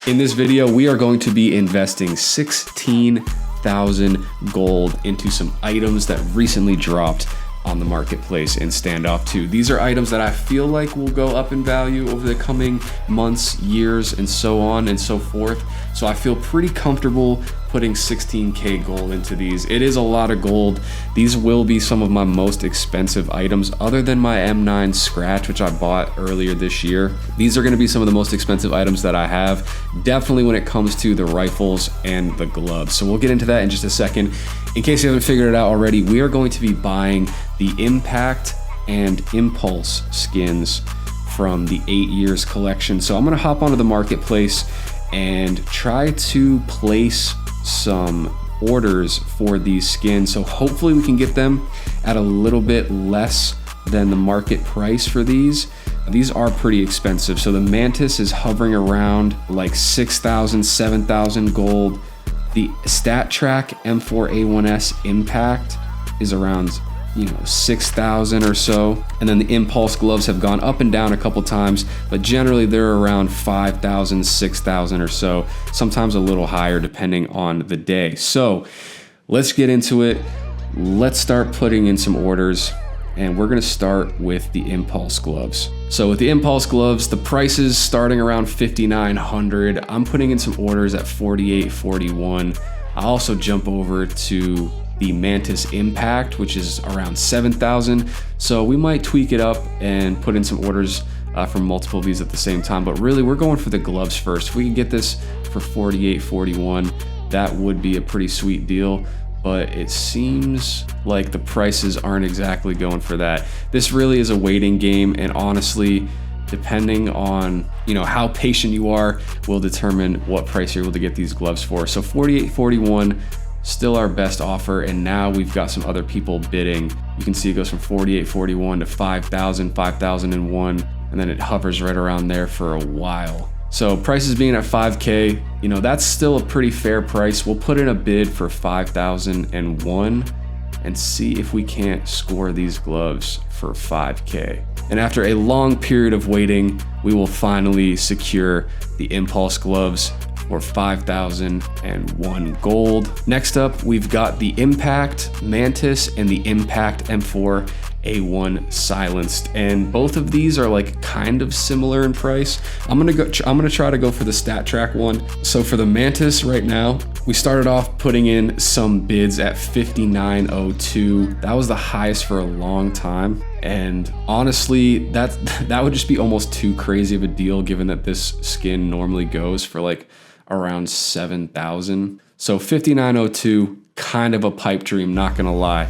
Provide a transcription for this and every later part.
In this video, we are going to be investing 16,000 gold into some items that recently dropped on the marketplace in Standoff 2. These are items that I feel like will go up in value over the coming months, years, and so on and so forth. So I feel pretty comfortable putting 16K gold into these. It is a lot of gold. These will be some of my most expensive items other than my M9 Scratch, which I bought earlier this year. These are gonna be some of the most expensive items that I have, definitely when it comes to the rifles and the gloves. So we'll get into that in just a second. In case you haven't figured it out already, we are going to be buying the Impact and Impulse skins from the 8 Years collection. So I'm gonna hop onto the marketplace and try to place some orders for these skins. So hopefully we can get them at a little bit less than the market price for these. These are pretty expensive. So the Mantis is hovering around like 6,000, 7,000 gold. The Stat Track M4A1S Impact is around 6,000 or so. And then the Impulse gloves have gone up and down a couple times, but generally they're around 5,000, 6,000 or so, sometimes a little higher depending on the day. So let's get into it. Let's start putting in some orders, and we're gonna start with the Impulse gloves. So with the Impulse gloves, the prices starting around 5,900. I'm putting in some orders at 48.41. I'll also jump over to the Mantis Impact, which is around 7,000. So we might tweak it up and put in some orders from multiple of these at the same time. But really, we're going for the gloves first. If we can get this for 48.41, that would be a pretty sweet deal. But it seems like the prices aren't exactly going for that. This really is a waiting game, and honestly, depending on how patient you are, will determine what price you're able to get these gloves for. So 48.41. Still our best offer, and now we've got some other people bidding. You can see it goes from 48.41 to 5,000, 5,001, and then it hovers right around there for a while. So prices being at 5K, that's still a pretty fair price. We'll put in a bid for 5,001 and see if we can't score these gloves for 5K. And after a long period of waiting, we will finally secure the Impulse gloves for 5,001 gold. Next up, we've got the Impact Mantis and the Impact M4A1 Silenced, and both of these are like kind of similar in price. I'm gonna try to go for the Stat Track one. So for the Mantis right now, we started off putting in some bids at 59.02. That was the highest for a long time. And honestly, that would just be almost too crazy of a deal, given that this skin normally goes for like around 7,000. So 59.02, kind of a pipe dream, not gonna lie.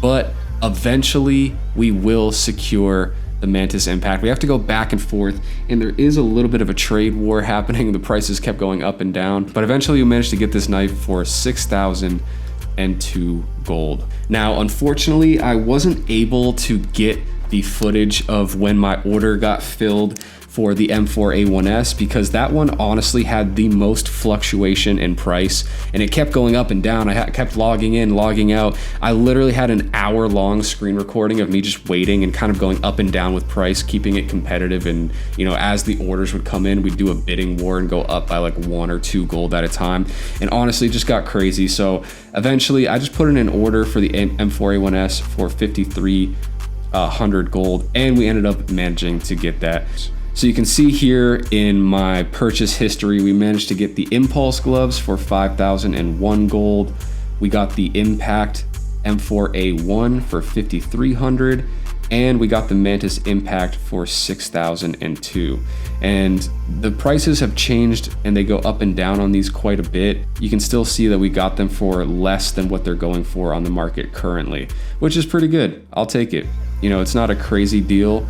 But eventually we will secure the Mantis Impact. We have to go back and forth, and there is a little bit of a trade war happening. The prices kept going up and down, but eventually we managed to get this knife for 6,002 gold. Now, unfortunately, I wasn't able to get the footage of when my order got filled for the M4A1S, because that one honestly had the most fluctuation in price, and it kept going up and down. I kept logging in, logging out. I literally had an hour-long screen recording of me just waiting and kind of going up and down with price, keeping it competitive. And as the orders would come in, we'd do a bidding war and go up by like 1 or 2 gold at a time. And honestly, it just got crazy. So eventually, I just put in an order for the M4A1S for 5,300 gold, and we ended up managing to get that. So you can see here in my purchase history, we managed to get the Impulse gloves for 5,001 gold. We got the Impact M4A1 for 5,300, and we got the Mantis Impact for 6,002. And the prices have changed, and they go up and down on these quite a bit. You can still see that we got them for less than what they're going for on the market currently, which is pretty good. I'll take it. It's not a crazy deal.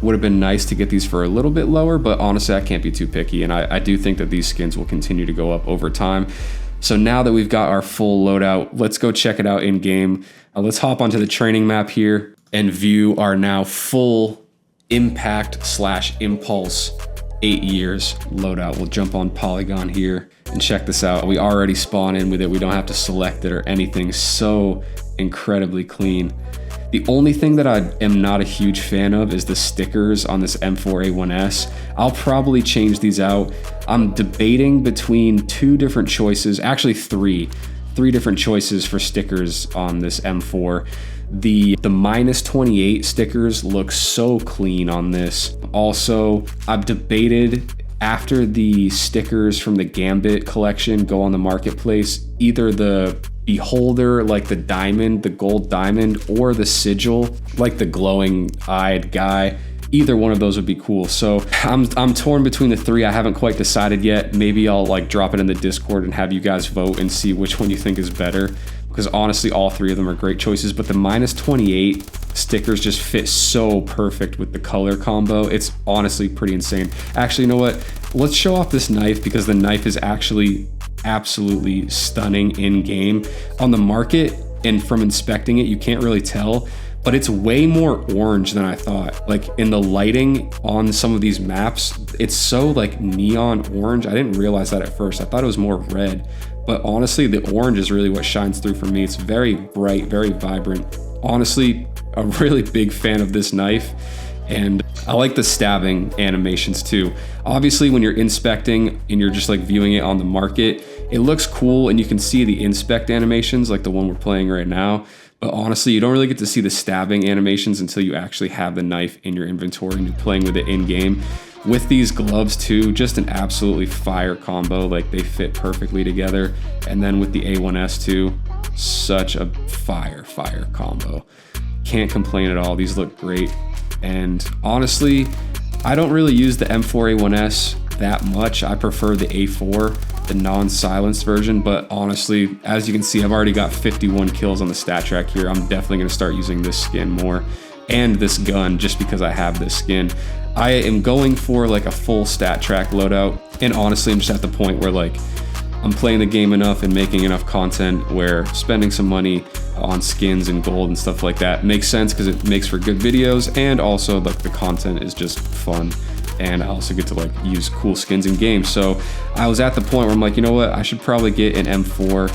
Would have been nice to get these for a little bit lower, but honestly, I can't be too picky, and I do think that these skins will continue to go up over time. So now that we've got our full loadout, let's go check it out in game. Let's hop onto the training map here and view our now full Impact/Impulse 8 Years loadout. We'll jump on Polygon here and check this out. We already spawn in with it. We don't have to select it or anything. So incredibly clean. The only thing that I am not a huge fan of is the stickers on this M4A1S. I'll probably change these out. I'm debating between two different choices, actually three different choices for stickers on this M4. The -28 stickers look so clean on this. Also, I've debated after the stickers from the Gambit collection go on the marketplace, either the Beholder, like the diamond, the gold diamond, or the sigil, like the glowing eyed guy. Either one of those would be cool. So I'm torn between the three. I haven't quite decided yet. Maybe I'll like drop it in the Discord and have you guys vote and see which one you think is better. Because honestly, all three of them are great choices, but the -28 stickers just fit so perfect with the color combo. It's honestly pretty insane. Actually, you know what? Let's show off this knife because the knife is actually absolutely stunning in game. On the market and from inspecting it, you can't really tell, but it's way more orange than I thought. Like in the lighting on some of these maps, it's so like neon orange. I didn't realize that at first. I thought it was more red, but honestly, the orange is really what shines through for me. It's very bright, very vibrant. Honestly, a really big fan of this knife. And I like the stabbing animations too. Obviously, when you're inspecting and you're just like viewing it on the market, it looks cool and you can see the inspect animations like the one we're playing right now. But honestly, you don't really get to see the stabbing animations until you actually have the knife in your inventory and you're playing with it in game. With these gloves too, just an absolutely fire combo. Like they fit perfectly together. And then with the A1S too, such a fire combo. Can't complain at all. These look great. And honestly, I don't really use the M4A1S that much. I prefer the A4, the non-silenced version, but honestly, as you can see, I've already got 51 kills on the stat track here. I'm definitely gonna start using this skin more and this gun just because I have this skin. I am going for like a full stat track loadout. And honestly, I'm just at the point where like, I'm playing the game enough and making enough content where spending some money on skins and gold and stuff like that makes sense because it makes for good videos, and also like the content is just fun, and I also get to like use cool skins in games. So I was at the point where I'm like, you know what, I should probably get an M4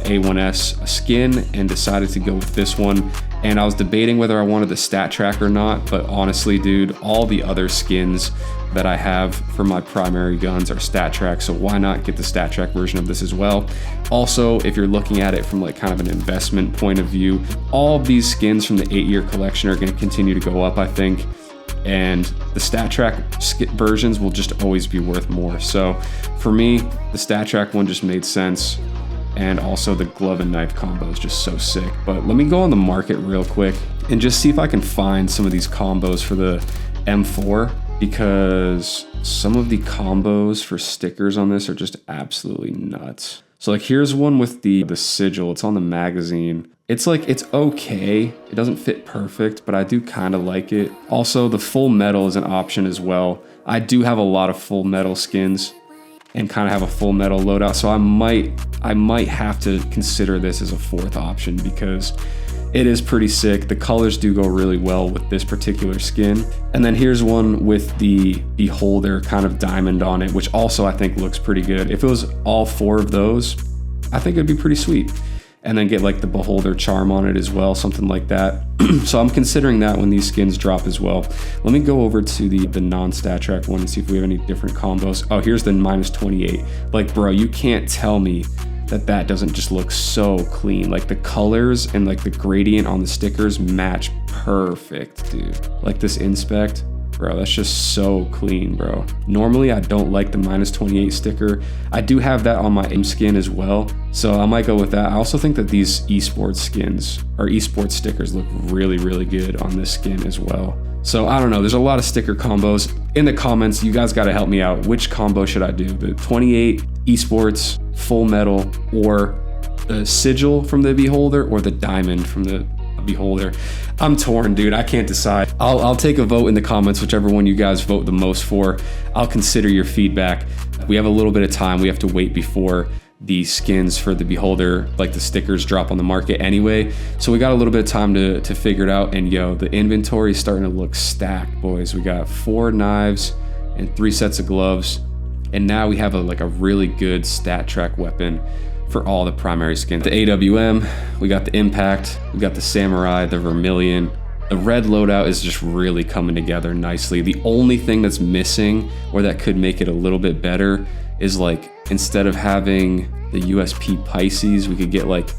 A1S skin, and decided to go with this one. And I was debating whether I wanted the stat track or not, but honestly, dude, all the other skins that I have for my primary guns are stat track, so why not get the stat track version of this as well? Also, if you're looking at it from like kind of an investment point of view, all of these skins from the 8-year collection are going to continue to go up, I think, and the stat track versions will just always be worth more. So for me, the stat track one just made sense. And also the glove and knife combo is just so sick. But let me go on the market real quick and just see if I can find some of these combos for the M4, because some of the combos for stickers on this are just absolutely nuts. So like here's one with the sigil. It's on the magazine. It's like, it's okay. It doesn't fit perfect, but I do kind of like it. Also, the full metal is an option as well. I do have a lot of full metal skins and kind of have a full metal loadout, so I might have to consider this as a fourth option because it is pretty sick. The colors do go really well with this particular skin. And then here's one with the Beholder kind of diamond on it, which also I think looks pretty good. If it was all four of those, I think it'd be pretty sweet. And then get like the Beholder charm on it as well, something like that. So I'm considering that when these skins drop as well. Let me go over to the non-stat track one and see if we have any different combos. Oh, here's the -28. Like, bro, you can't tell me that doesn't just look so clean. Like the colors and like the gradient on the stickers match perfect, dude. Like this inspect, bro, that's just so clean, bro. Normally I don't like the -28 sticker. I do have that on my M skin as well, so I might go with that. I also think that these esports skins or esports stickers look really, really good on this skin as well. So I don't know, there's a lot of sticker combos. In the comments, you guys gotta help me out. Which combo should I do? The 28 esports, full metal, or the sigil from the Beholder, or the diamond from the Beholder? I'm torn, dude. I can't decide. I'll take a vote in the comments, whichever one you guys vote the most for. I'll consider your feedback. We have a little bit of time. We have to wait before the skins for the Beholder, like the stickers, drop on the market anyway. So we got a little bit of time to figure it out. And yo, the inventory is starting to look stacked, boys. We got 4 knives and 3 sets of gloves. And now we have a really good stat track weapon for all the primary skins. The AWM, we got the Impact, we got the Samurai, the Vermilion. The red loadout is just really coming together nicely. The only thing that's missing, or that could make it a little bit better, is like, instead of having the USP Pisces, we could get like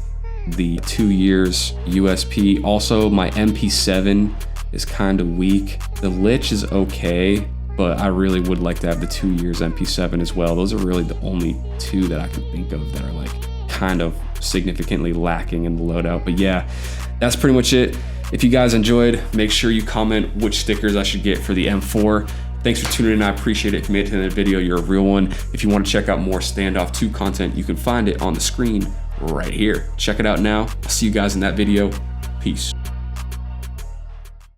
the 2 years USP. Also, my MP7 is kind of weak. The Lich is okay, but I really would like to have the 2 years MP7 as well. Those are really the only two that I can think of that are like kind of significantly lacking in the loadout. But yeah, that's pretty much it. If you guys enjoyed, make sure you comment which stickers I should get for the M4. Thanks for tuning in, I appreciate it. If you made it to the video, you're a real one. If you want to check out more Standoff 2 content, you can find it on the screen right here. Check it out now. I'll see you guys in that video. Peace.